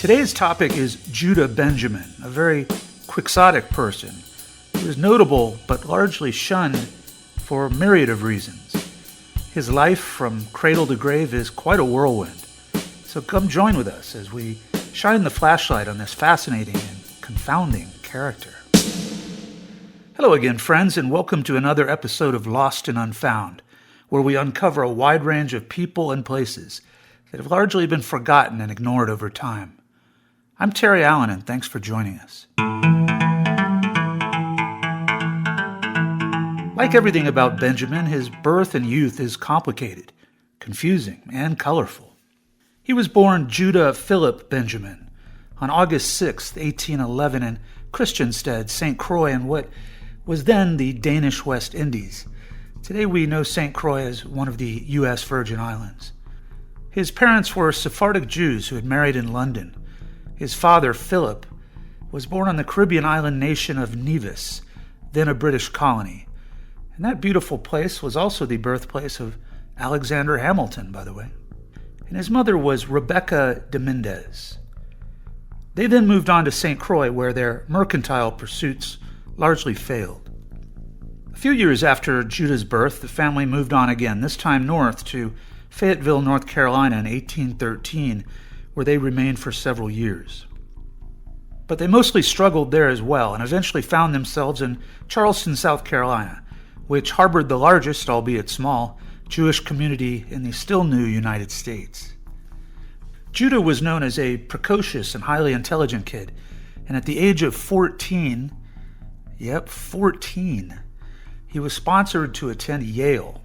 Today's topic is Judah Benjamin, a very quixotic person who is notable but largely shunned for a myriad of reasons. His life from cradle to grave is quite a whirlwind. So come join with us as we shine the flashlight on this fascinating and confounding character. Hello again, friends, and welcome to another episode of Lost and Unfound, where we uncover a wide range of people and places that have largely been forgotten and ignored over time. I'm Terry Allen, and thanks for joining us. Like everything about Benjamin, his birth and youth is complicated, confusing, and colorful. He was born Judah Philip Benjamin on August 6, 1811 in Christiansted, St. Croix, in what was then the Danish West Indies. Today we know St. Croix as one of the U.S. Virgin Islands. His parents were Sephardic Jews who had married in London. His father, Philip, was born on the Caribbean island nation of Nevis, then a British colony. And that beautiful place was also the birthplace of Alexander Hamilton, by the way. And his mother was Rebecca de Mendez. They then moved on to St. Croix, where their mercantile pursuits largely failed. A few years after Judah's birth, the family moved on again, this time north to Fayetteville, North Carolina in 1813, where they remained for several years. But they mostly struggled there as well, and eventually found themselves in Charleston, South Carolina, which harbored the largest, albeit small, Jewish community in the still new United States. Judah was known as a precocious and highly intelligent kid, and at the age of 14, he was sponsored to attend Yale.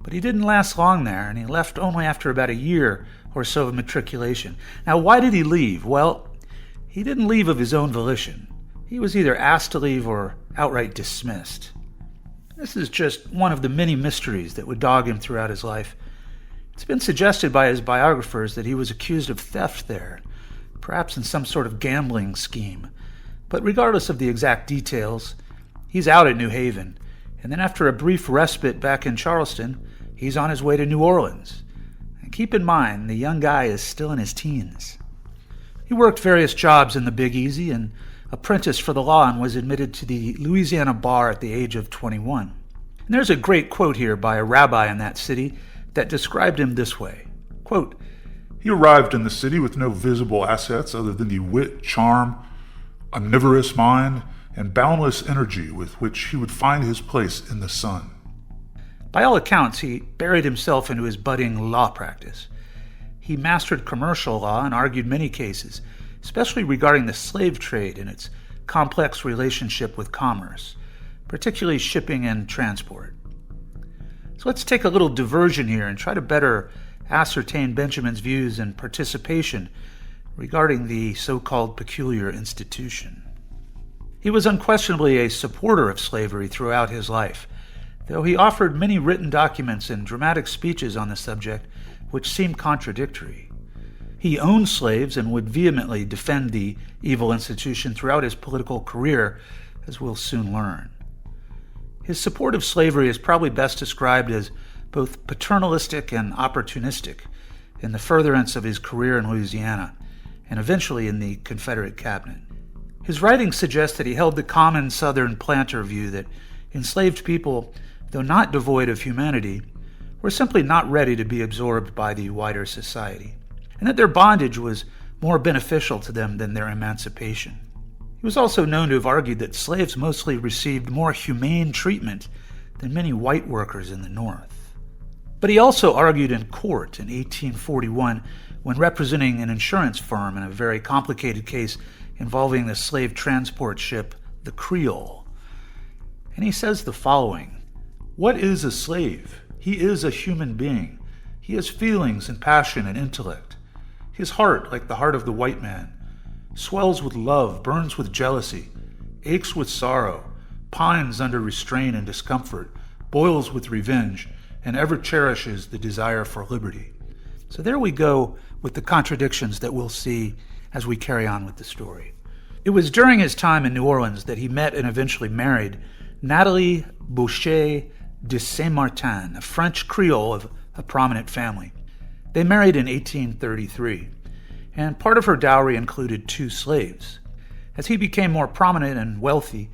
But he didn't last long there, and he left only after about a year or so of matriculation. Now, why did he leave? Well, he didn't leave of his own volition. He was either asked to leave or outright dismissed. This is just one of the many mysteries that would dog him throughout his life. It's been suggested by his biographers that he was accused of theft there, perhaps in some sort of gambling scheme. But regardless of the exact details, he's out at New Haven, and then after a brief respite back in Charleston, he's on his way to New Orleans. And keep in mind, the young guy is still in his teens. He worked various jobs in the Big Easy and apprenticed for the law and was admitted to the Louisiana bar at the age of 21. And there's a great quote here by a rabbi in that city that described him this way, quote, "He arrived in the city with no visible assets other than the wit, charm, omnivorous mind, and boundless energy with which he would find his place in the sun." By all accounts, he buried himself into his budding law practice. He mastered commercial law and argued many cases, especially regarding the slave trade and its complex relationship with commerce, particularly shipping and transport. So let's take a little diversion here and try to better ascertain Benjamin's views and participation regarding the so-called peculiar institution. He was unquestionably a supporter of slavery throughout his life, though he offered many written documents and dramatic speeches on the subject which seemed contradictory. He owned slaves and would vehemently defend the evil institution throughout his political career, as we'll soon learn. His support of slavery is probably best described as both paternalistic and opportunistic in the furtherance of his career in Louisiana, and eventually in the Confederate cabinet. His writings suggest that he held the common Southern planter view that enslaved people, though not devoid of humanity, were simply not ready to be absorbed by the wider society, and that their bondage was more beneficial to them than their emancipation. He was also known to have argued that slaves mostly received more humane treatment than many white workers in the North. But he also argued in court in 1841 when representing an insurance firm in a very complicated case involving the slave transport ship, the Creole. And he says the following, "What is a slave? He is a human being. He has feelings and passion and intellect. His heart, like the heart of the white man, swells with love, burns with jealousy, aches with sorrow, pines under restraint and discomfort, boils with revenge, and ever cherishes the desire for liberty." So there we go with the contradictions that we'll see as we carry on with the story. It was during his time in New Orleans that he met and eventually married Nathalie Boucher de Saint-Martin, a French Creole of a prominent family. They married in 1833, and part of her dowry included 2 slaves. As he became more prominent and wealthy,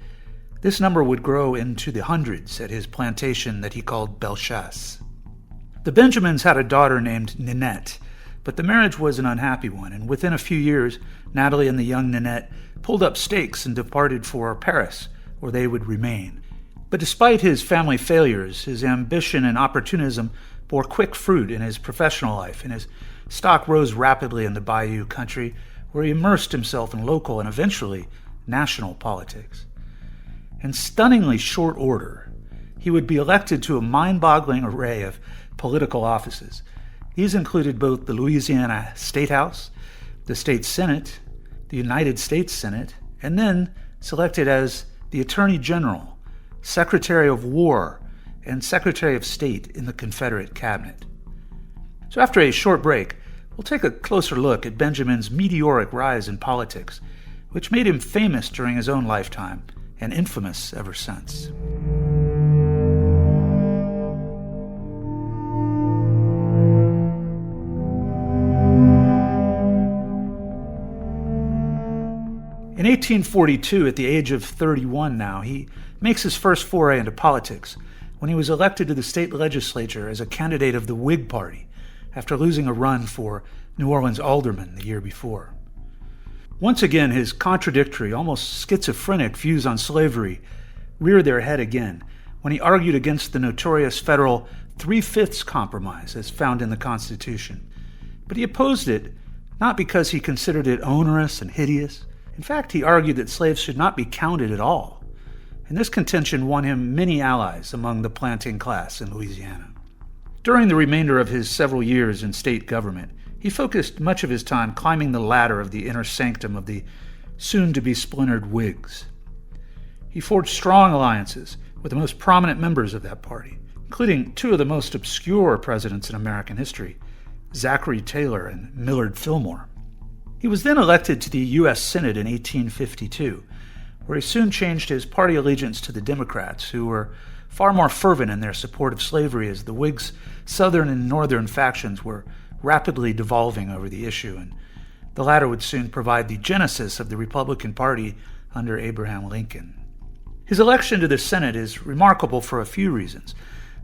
this number would grow into the hundreds at his plantation that he called Bellechasse. The Benjamins had a daughter named Ninette, but the marriage was an unhappy one, and within a few years, Natalie and the young Ninette pulled up stakes and departed for Paris, where they would remain. But despite his family failures, his ambition and opportunism bore quick fruit in his professional life, and his stock rose rapidly in the Bayou country, where he immersed himself in local and eventually national politics. In stunningly short order, he would be elected to a mind-boggling array of political offices. These included both the Louisiana State House, the State Senate, the United States Senate, and then selected as the Attorney General, Secretary of War, and Secretary of State in the Confederate cabinet. So after a short break, we'll take a closer look at Benjamin's meteoric rise in politics, which made him famous during his own lifetime and infamous ever since. In 1842, at the age of 31 now, he makes his first foray into politics when he was elected to the state legislature as a candidate of the Whig Party after losing a run for New Orleans alderman the year before. Once again, his contradictory, almost schizophrenic views on slavery reared their head again when he argued against the notorious federal 3/5 compromise as found in the Constitution. But he opposed it not because he considered it onerous and hideous. In fact, he argued that slaves should not be counted at all, and this contention won him many allies among the planting class in Louisiana. During the remainder of his several years in state government, he focused much of his time climbing the ladder of the inner sanctum of the soon-to-be splintered Whigs. He forged strong alliances with the most prominent members of that party, including 2 of the most obscure presidents in American history, Zachary Taylor and Millard Fillmore. He was then elected to the U.S. Senate in 1852, where he soon changed his party allegiance to the Democrats, who were far more fervent in their support of slavery as the Whigs' southern and northern factions were rapidly devolving over the issue, and the latter would soon provide the genesis of the Republican Party under Abraham Lincoln. His election to the Senate is remarkable for a few reasons,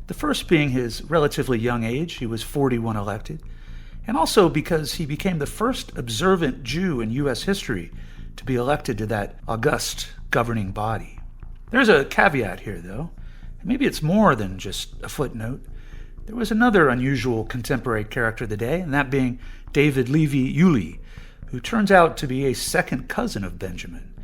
the first being his relatively young age. He was 40 when elected, and also because he became the first observant Jew in U.S. history to be elected to that august governing body. There's a caveat here, though. Maybe it's more than just a footnote. There was another unusual contemporary character of the day, and that being David Levi Yulee, who turns out to be a second cousin of Benjamin.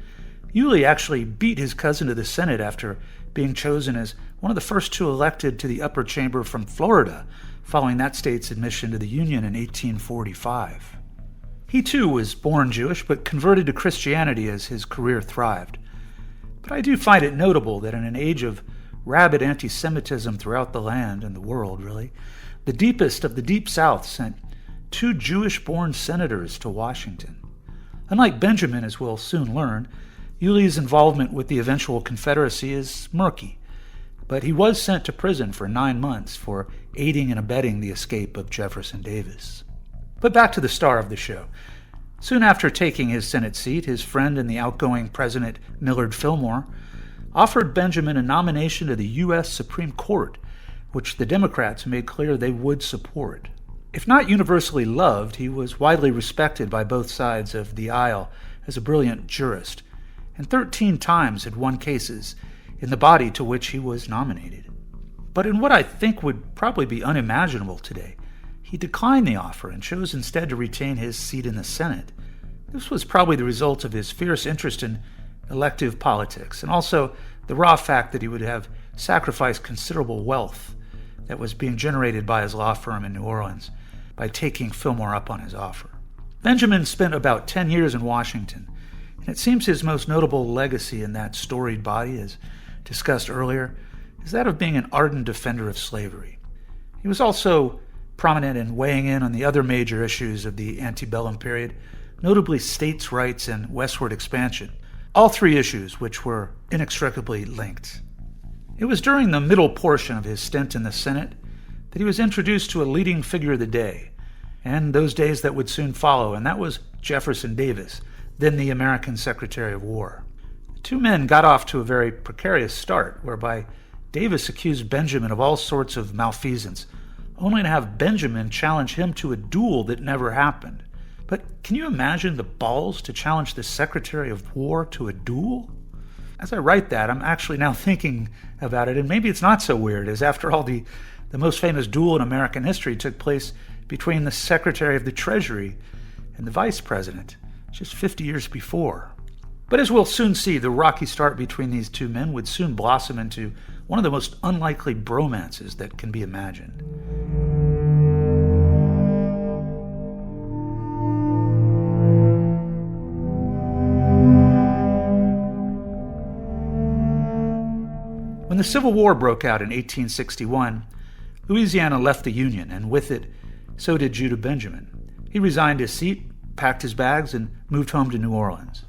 Yulee actually beat his cousin to the Senate after being chosen as one of the first 2 elected to the upper chamber from Florida, following that state's admission to the Union in 1845. He too was born Jewish, but converted to Christianity as his career thrived. But I do find it notable that in an age of rabid anti-Semitism throughout the land and the world, really, the deepest of the Deep South sent 2 Jewish-born senators to Washington. Unlike Benjamin, as we'll soon learn, Yulee's involvement with the eventual Confederacy is murky, but he was sent to prison for 9 months for aiding and abetting the escape of Jefferson Davis. But back to the star of the show. Soon after taking his Senate seat, his friend and the outgoing President Millard Fillmore offered Benjamin a nomination to the U.S. Supreme Court, which the Democrats made clear they would support. If not universally loved, he was widely respected by both sides of the aisle as a brilliant jurist, and 13 times had won cases in the body to which he was nominated. But in what I think would probably be unimaginable today, he declined the offer and chose instead to retain his seat in the Senate. This was probably the result of his fierce interest in elective politics, and also the raw fact that he would have sacrificed considerable wealth that was being generated by his law firm in New Orleans by taking Fillmore up on his offer. Benjamin spent about 10 years in Washington, and it seems his most notable legacy in that storied body, as discussed earlier, is that of being an ardent defender of slavery. He was also prominent in weighing in on the other major issues of the antebellum period, notably states' rights and westward expansion, all 3 issues which were inextricably linked. It was during the middle portion of his stint in the Senate that he was introduced to a leading figure of the day, and those days that would soon follow, and that was Jefferson Davis, then the American Secretary of War. The two men got off to a very precarious start, whereby Davis accused Benjamin of all sorts of malfeasance, only to have Benjamin challenge him to a duel that never happened. But can you imagine the balls to challenge the Secretary of War to a duel? As I write that, I'm actually now thinking about it, and maybe it's not so weird, as after all, the most famous duel in American history took place between the Secretary of the Treasury and the Vice President, just 50 years before. But as we'll soon see, the rocky start between these two men would soon blossom into one of the most unlikely bromances that can be imagined. When the Civil War broke out in 1861, Louisiana left the Union, and with it, so did Judah Benjamin. He resigned his seat, packed his bags, and moved home to New Orleans.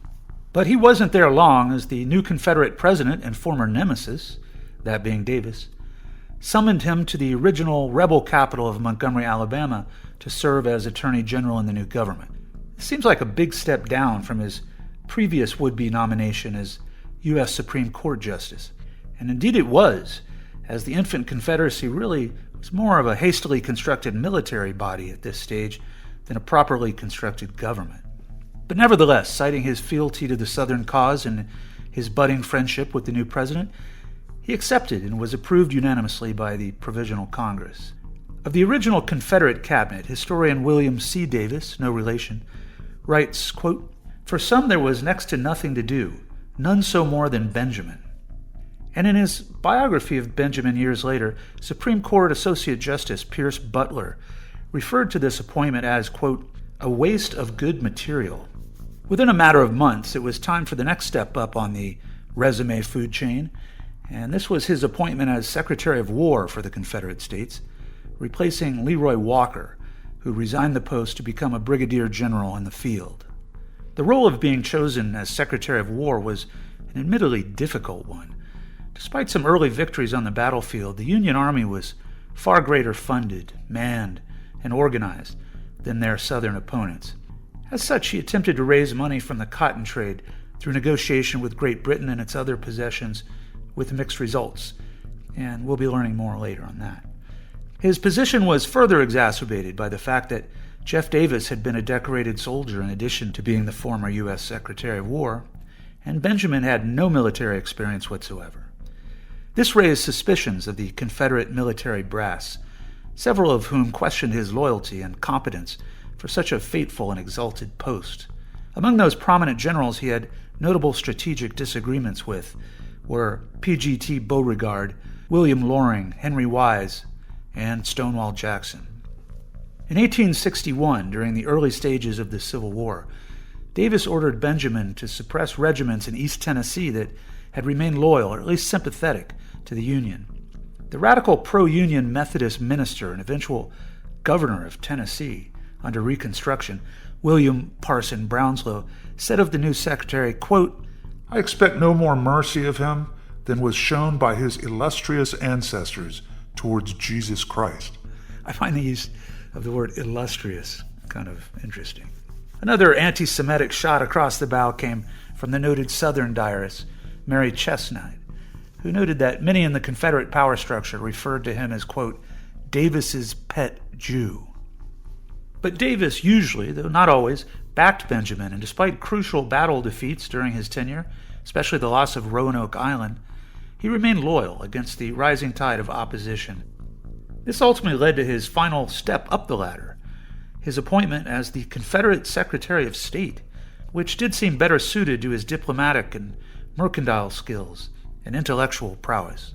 But he wasn't there long, as the new Confederate president and former nemesis, that being Davis, summoned him to the original rebel capital of Montgomery, Alabama, to serve as Attorney General in the new government. It seems like a big step down from his previous would-be nomination as U.S. Supreme Court Justice. And indeed it was, as the infant Confederacy really was more of a hastily constructed military body at this stage than a properly constructed government. But nevertheless, citing his fealty to the Southern cause and his budding friendship with the new president, he accepted and was approved unanimously by the Provisional Congress. Of the original Confederate cabinet, historian William C. Davis, no relation, writes, quote, "For some there was next to nothing to do, none so more than Benjamin." And in his biography of Benjamin years later, Supreme Court Associate Justice Pierce Butler referred to this appointment as, quote, "a waste of good material." Within a matter of months, it was time for the next step up on the resume food chain, and this was his appointment as Secretary of War for the Confederate States, replacing Leroy Walker, who resigned the post to become a brigadier general in the field. The role of being chosen as Secretary of War was an admittedly difficult one. Despite some early victories on the battlefield, the Union Army was far greater funded, manned, and organized than their Southern opponents. As such, he attempted to raise money from the cotton trade through negotiation with Great Britain and its other possessions with mixed results, and we'll be learning more later on that. His position was further exacerbated by the fact that Jeff Davis had been a decorated soldier in addition to being the former U.S. Secretary of War, and Benjamin had no military experience whatsoever. This raised suspicions of the Confederate military brass, several of whom questioned his loyalty and competence for such a fateful and exalted post. Among those prominent generals he had notable strategic disagreements with were P.G.T. Beauregard, William Loring, Henry Wise, and Stonewall Jackson. In 1861, during the early stages of the Civil War, Davis ordered Benjamin to suppress regiments in East Tennessee that had remained loyal, or at least sympathetic, to the Union. The radical pro-Union Methodist minister and eventual governor of Tennessee under Reconstruction, William Parson Brownslow, said of the new secretary, quote, "I expect no more mercy of him than was shown by his illustrious ancestors towards Jesus Christ." I find the use of the word illustrious kind of interesting. Another anti-Semitic shot across the bow came from the noted Southern diarist, Mary Chestnut, who noted that many in the Confederate power structure referred to him as, quote, "Davis's pet Jew." But Davis usually, though not always, backed Benjamin, and despite crucial battle defeats during his tenure, especially the loss of Roanoke Island, he remained loyal against the rising tide of opposition. This ultimately led to his final step up the ladder, his appointment as the Confederate Secretary of State, which did seem better suited to his diplomatic and mercantile skills and intellectual prowess.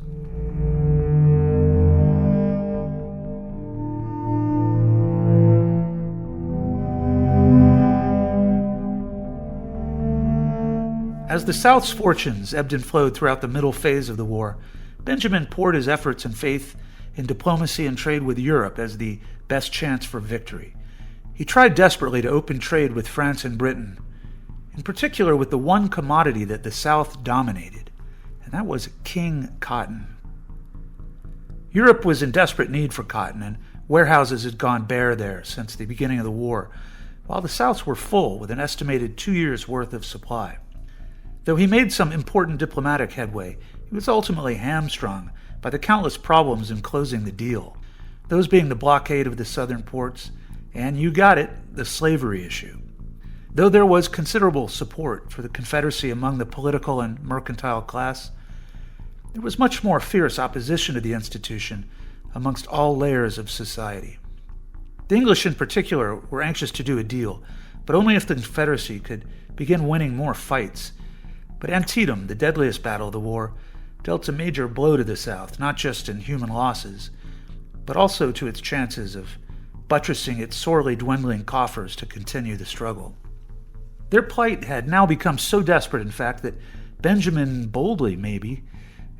As the South's fortunes ebbed and flowed throughout the middle phase of the war, Benjamin poured his efforts and faith in diplomacy and trade with Europe as the best chance for victory. He tried desperately to open trade with France and Britain, in particular with the one commodity that the South dominated, and that was king cotton. Europe was in desperate need for cotton, and Warehouses had gone bare there since the beginning of the war, while the Souths were full with an estimated 2 years' worth of supply. Though he made some important diplomatic headway, he was ultimately hamstrung by the countless problems in closing the deal, those being the blockade of the southern ports, and you got it, the slavery issue. Though there was considerable support for the Confederacy among the political and mercantile class, there was much more fierce opposition to the institution amongst all layers of society. The English in particular were anxious to do a deal, but only if the Confederacy could begin winning more fights. But Antietam, the deadliest battle of the war, dealt a major blow to the South, not just in human losses, but also to its chances of buttressing its sorely dwindling coffers to continue the struggle. Their plight had now become so desperate, in fact, that Benjamin boldly, maybe,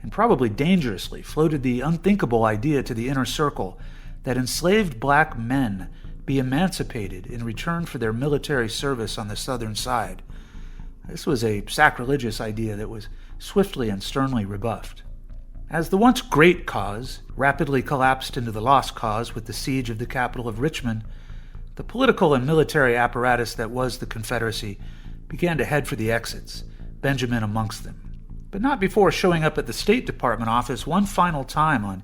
and probably dangerously, floated the unthinkable idea to the inner circle that enslaved black men be emancipated in return for their military service on the southern side. This was a sacrilegious idea that was swiftly and sternly rebuffed. As the once great cause rapidly collapsed into the lost cause with the siege of the capital of Richmond, the political and military apparatus that was the Confederacy began to head for the exits, Benjamin amongst them. But not before showing up at the State Department office one final time on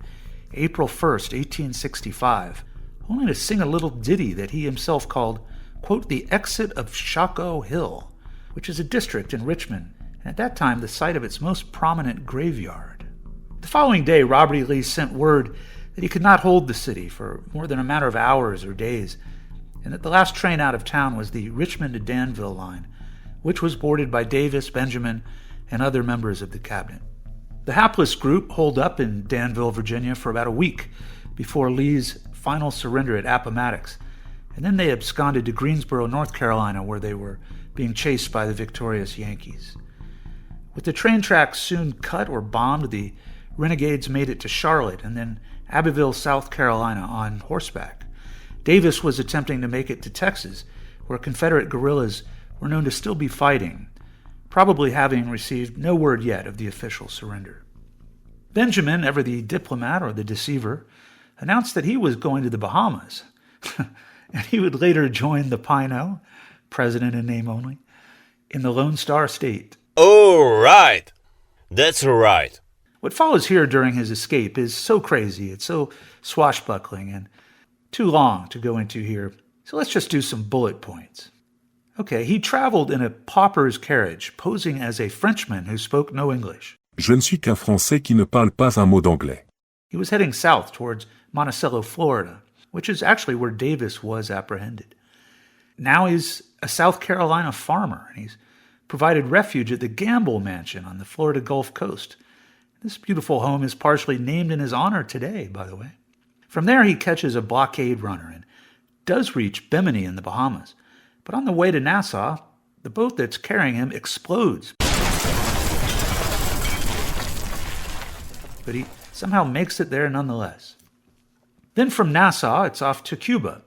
April 1st, 1865, only to sing a little ditty that he himself called, quote, the exit of Shockoe Hill, which is a district in Richmond, and at that time the site of its most prominent graveyard. The following day, Robert E. Lee sent word that he could not hold the city for more than a matter of hours or days, and that the last train out of town was the Richmond to Danville line, which was boarded by Davis, Benjamin, and other members of the cabinet. The hapless group holed up in Danville, Virginia for about a week before Lee's final surrender at Appomattox, and then they absconded to Greensboro, North Carolina, where they were being chased by the victorious Yankees. With the train tracks soon cut or bombed, the renegades made it to Charlotte and then Abbeville, South Carolina on horseback. Davis was attempting to make it to Texas, where Confederate guerrillas were known to still be fighting, probably having received no word yet of the official surrender. Benjamin, ever the diplomat or the deceiver, announced that he was going to the Bahamas, and he would later join the Pino, president in name only, in the Lone Star State. Oh, right. That's right. What follows here during his escape is so crazy, it's so swashbuckling, and too long to go into here, so let's just do some bullet points. Okay, he traveled in a pauper's carriage, posing as a Frenchman who spoke no English. Je ne suis qu'un Français qui ne parle pas un mot d'anglais. He was heading south towards Monticello, Florida, which is actually where Davis was apprehended. Now he's a South Carolina farmer, and he's provided refuge at the Gamble Mansion on the Florida Gulf Coast. This beautiful home is partially named in his honor today, by the way. From there, he catches a blockade runner and does reach Bimini in the Bahamas. But on the way to Nassau, the boat that's carrying him explodes. But he somehow makes it there nonetheless. Then from Nassau, it's off to Cuba,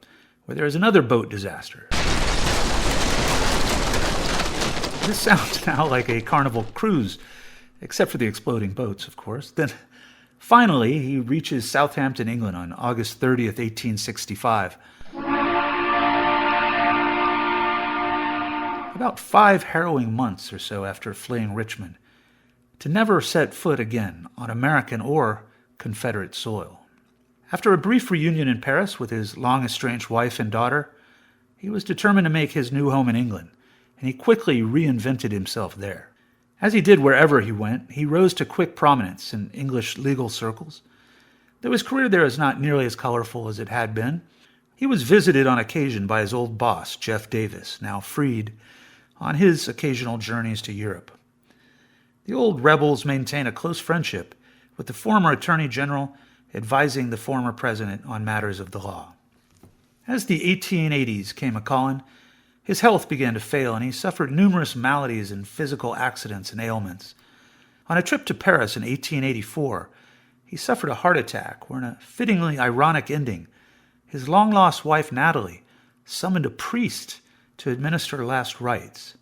where there is another boat disaster. This sounds now like a Carnival cruise, except for the exploding boats, of course. Then, finally, he reaches Southampton, England on August 30th, 1865. About 5 harrowing months or so after fleeing Richmond, to never set foot again on American or Confederate soil. After a brief reunion in Paris with his long-estranged wife and daughter, he was determined to make his new home in England, and he quickly reinvented himself there. As he did wherever he went, he rose to quick prominence in English legal circles. Though his career there is not nearly as colorful as it had been, he was visited on occasion by his old boss, Jeff Davis, now freed, on his occasional journeys to Europe. The old rebels maintain a close friendship with the former Attorney General advising the former president on matters of the law. As the 1880s came a-calling, his health began to fail, and he suffered numerous maladies and physical accidents and ailments. On a trip to Paris in 1884, he suffered a heart attack, where in a fittingly ironic ending, his long-lost wife Natalie summoned a priest to administer last rites.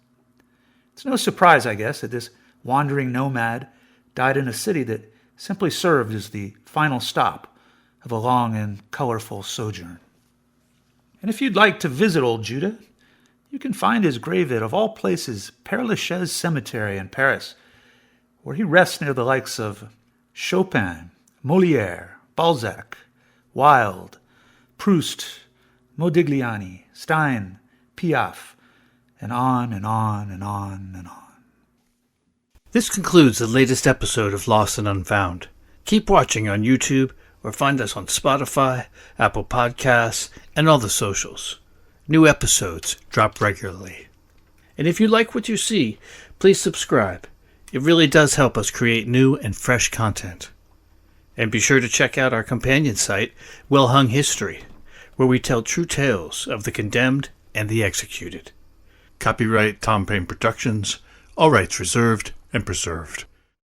It's no surprise, I guess, that this wandering nomad died in a city that simply served as the final stop of a long and colorful sojourn. And if you'd like to visit old Judah, you can find his grave at, of all places, Père Lachaise Cemetery in Paris, where he rests near the likes of Chopin, Molière, Balzac, Wilde, Proust, Modigliani, Stein, Piaf, and on and on and on and on. This concludes the latest episode of Lost and Unfound. Keep watching on YouTube or find us on Spotify, Apple Podcasts, and all the socials. New episodes drop regularly. And if you like what you see, please subscribe. It really does help us create new and fresh content. And be sure to check out our companion site, Well Hung History, where we tell true tales of the condemned and the executed. Copyright Tom Payne Productions, all rights reserved and preserved.